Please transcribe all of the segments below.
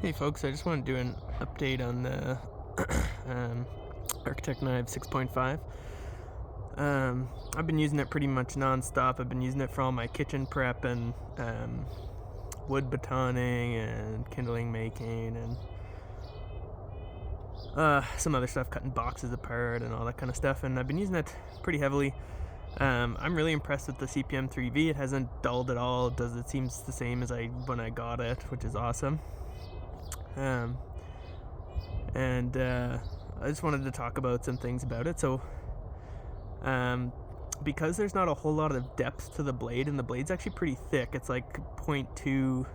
Hey folks, I just want to do an update on the Architect Knife 6.5. I've been using it pretty much non-stop. I've been using it for all my kitchen prep and wood batoning and kindling making and some other stuff, cutting boxes apart and all that kind of stuff, and I've been using it pretty heavily. I'm really impressed with the CPM3V. It hasn't dulled at all. It seems the same as when I got it, which is awesome. I just wanted to talk about some things about it. So because there's not a whole lot of depth to the blade, and the blade's actually pretty thick, it's like 0.2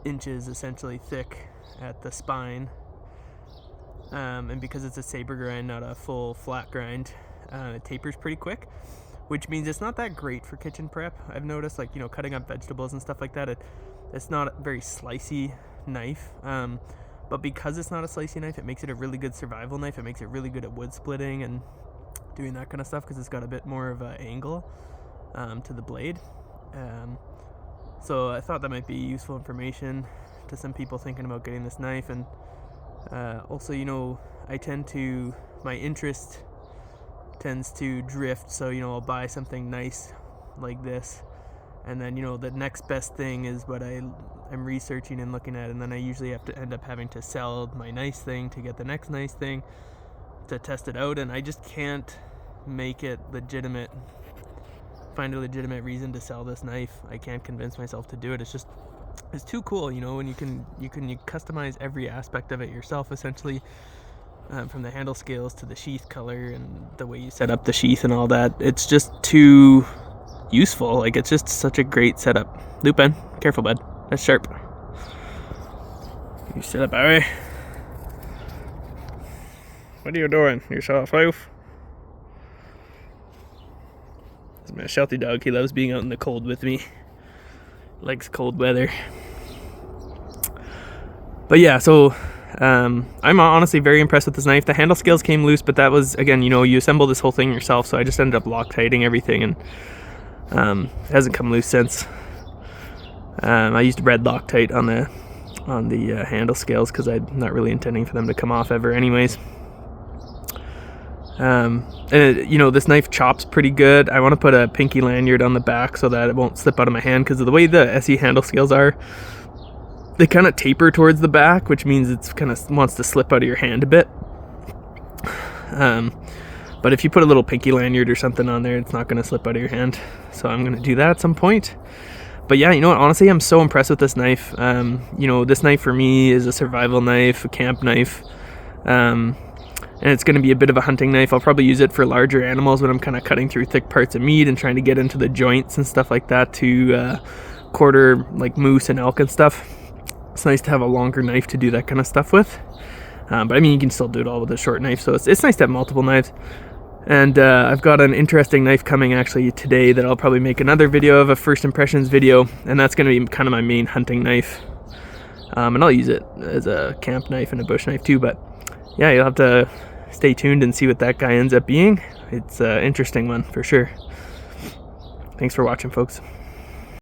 inches essentially thick at the spine, and because it's a saber grind, not a full flat grind, it tapers pretty quick, which means it's not that great for kitchen prep. I've noticed, like, cutting up vegetables and stuff like that, it's not a very slicey knife, but because it's not a slicey knife, it makes it a really good survival knife. It makes it really good at wood splitting and doing that kind of stuff because it's got a bit more of an angle to the blade. So I thought that might be useful information to some people thinking about getting this knife. And also, my interest tends to drift, so I'll buy something nice like this, and then the next best thing is what I'm researching and looking at, and then I usually have to end up having to sell my nice thing to get the next nice thing to test it out, and I just can't make it legitimate, find a legitimate reason to sell this knife. I can't convince myself to do it. It's too cool, when you can customize every aspect of it yourself, essentially, from the handle scales to the sheath color and the way you set up the sheath and all that. It's just too useful. Like, it's just such a great setup. Lupin, careful, bud. That's sharp. You sit up, Barry. What are you doing? You soft loaf? This is my Sheltie dog. He loves being out in the cold with me. Likes cold weather. But yeah, so I'm honestly very impressed with this knife. The handle scales came loose, but that was, again, you assemble this whole thing yourself, so I just ended up Loctiting everything, and it hasn't come loose since. I used red Loctite on the handle scales because I'm not really intending for them to come off ever anyways. This knife chops pretty good. I want to put a pinky lanyard on the back so that it won't slip out of my hand, because of the way the SE handle scales are, they kind of taper towards the back, which means it's kind of wants to slip out of your hand a bit. But if you put a little pinky lanyard or something on there, it's not going to slip out of your hand. So I'm going to do that at some point. But yeah, honestly, I'm so impressed with this knife. This knife for me is a survival knife, a camp knife. And it's going to be a bit of a hunting knife. I'll probably use it for larger animals when I'm kind of cutting through thick parts of meat and trying to get into the joints and stuff like that to quarter, like moose and elk and stuff. It's nice to have a longer knife to do that kind of stuff with. But I mean, you can still do it all with a short knife, so it's nice to have multiple knives. And I've got an interesting knife coming actually today that I'll probably make another video of, a first impressions video, and that's going to be kind of my main hunting knife. And I'll use it as a camp knife and a bush knife too, but yeah, you'll have to stay tuned and see what that guy ends up being. It's an interesting one for sure. Thanks for watching, folks.